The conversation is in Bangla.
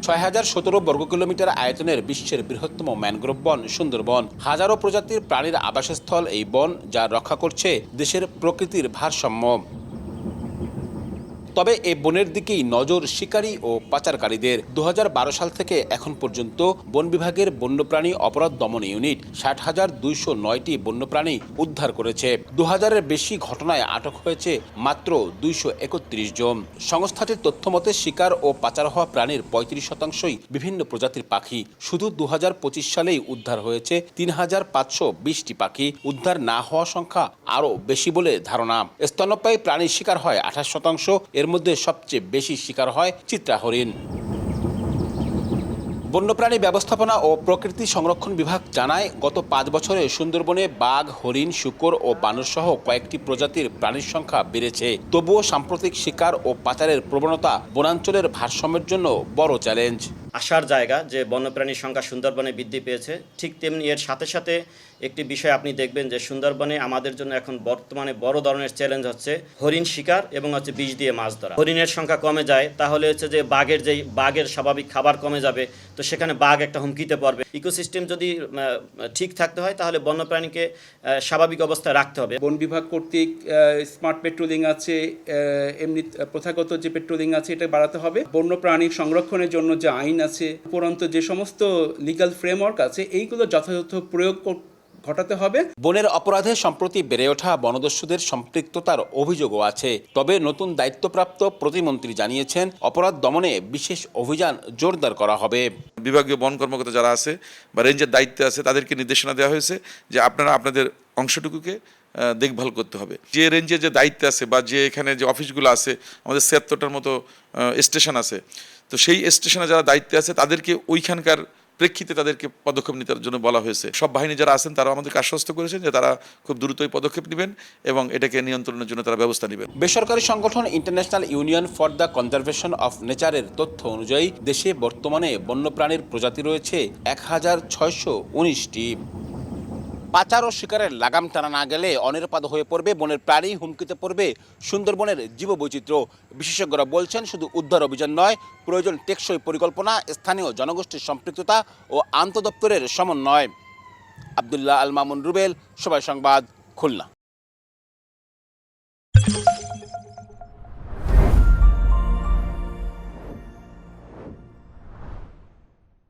6017 বর্গ কিলোমিটার আয়তনের বিশ্বের বৃহত্তম ম্যানগ্রোভ বন সুন্দরবন। হাজারো প্রজাতির প্রাণীর আবাসস্থল এই বন, যা রক্ষা করছে দেশের প্রকৃতির ভারসাম্য। তবে এই বনের দিকেই নজর শিকারী ও পাচারকারীদের। 2012 সাল থেকে এখন পর্যন্ত বন বিভাগের বন্যপ্রাণী অপরাধ দমন ইউনিট 60,209টি বন্যপ্রাণী উদ্ধার করেছে। 2000-এর বেশি ঘটনায় আটক হয়েছে মাত্র 231 জন। সংস্থাটির তথ্য মতে শিকার ও পাচার হওয়া প্রাণীর 35%ই বিভিন্ন প্রজাতির পাখি। শুধু 2025 সালেই উদ্ধার হয়েছে 3,520টি পাখি। উদ্ধার না হওয়া সংখ্যা আরও বেশি বলে ধারণা। স্তন্যপায়ী প্রাণীর শিকার হয় 28%। এর মধ্যে সবচেয়ে বেশি শিকার হয় চিত্রা হরিণ। বন্যপ্রাণী ব্যবস্থাপনা ও প্রকৃতি সংরক্ষণ বিভাগ জানায়, গত 5 বছরে সুন্দরবনে বাঘ, হরিণ, শূকর ও বানর সহ কয়েকটি প্রজাতির প্রাণীর সংখ্যা বেড়েছে। তবুও সাম্প্রতিক শিকার ও পাচারের প্রবণতা বনাঞ্চলের ভারসাম্যের জন্য বড় চ্যালেঞ্জ। আসার জায়গা যে বন্যপ্রাণীর সংখ্যা সুন্দরবনে বৃদ্ধি পেয়েছে, ঠিক তেমনি এর সাথে সাথে একটি বিষয় আপনি দেখবেন যে সুন্দরবনে আমাদের জন্য এখন বর্তমানে বড় ধরনের চ্যালেঞ্জ হচ্ছে হরিণ শিকার এবং বিষ দিয়ে মাছ ধরা। হরিণের সংখ্যা কমে যায়, তাহলে যে বাঘের স্বাভাবিক খাবার কমে যাবে, তো সেখানে বাঘ একটা হুমকিতে পড়বে। ইকোসিস্টেম যদি ঠিক থাকতে হয় তাহলে বন্যপ্রাণীকে স্বাভাবিক অবস্থায় রাখতে হবে। বন বিভাগ কর্তৃক স্মার্ট পেট্রোলিং আছে, এমনি প্রথাগত যে পেট্রোলিং আছে, এটা বাড়াতে হবে। বন্যপ্রাণী সংরক্ষণের জন্য যে আইন আছে, উপরন্তু যে সমস্ত লিগ্যাল ফ্রেমওয়ার্ক আছে, এইগুলো যথাযথ প্রয়োগ ঘটাতে হবে। বনের অপরাধে সম্প্রতি বেড়ে ওঠা বনদস্যুদের সম্পৃক্ততার অভিযোগও আছে। তবে নতুন দায়িত্বপ্রাপ্ত প্রতিমন্ত্রী জানিয়েছেন, অপরাধ দমনে বিশেষ অভিযান জোরদার করা হবে। বিভাগীয় বন কর্মকর্তা যারা আছে বা রেঞ্জের দায়িত্বে আছে, তাদেরকে নির্দেশনা দেওয়া হয়েছে যে আপনারা আপনাদের অংশটুকুকে দেখভাল করতে হবে। যে রেঞ্জে যে দায়িত্বে আছে বা যে এখানে যে অফিসগুলো আছে, আমাদের ৭৬টার মতো স্টেশন আছে, তো সেই স্টেশনে যারা দায়িত্বে আছে তাদেরকে ওইখানকার প্রেক্ষিতে তাদেরকে পদক্ষেপ নিতে জন্য বলা হয়েছে। সব বাহিনী যারা আছেন তারা আমাদেরকে আশ্বস্ত করেছেন যে তারা খুব দ্রুতই পদক্ষেপ নেবেন এবং এটাকে নিয়ন্ত্রণের জন্য তারা ব্যবস্থা নেবেন। বেসরকারি সংগঠন international union for the conservation of নেচারের তথ্য অনুযায়ী দেশে বর্তমানে বন্যপ্রাণীর প্রজাতি রয়েছে 1,619টি। পাচার ও শিকারের লাগাম টানা না গেলে অনিরাপদ হয়ে পড়বে বনের প্রাণী, হুমকিতে পড়বে সুন্দরবনের জীববৈচিত্র্য। বিশেষজ্ঞরা বলছেন, শুধু উদ্ধার অভিযান নয়, প্রয়োজন টেকসই পরিকল্পনা, স্থানীয় জনগোষ্ঠীর সম্পৃক্ততা ও আন্তঃদপ্তরের সমন্বয়। আব্দুল্লাহ আল মামুন রুবেল, সময় সংবাদ, খুলনা।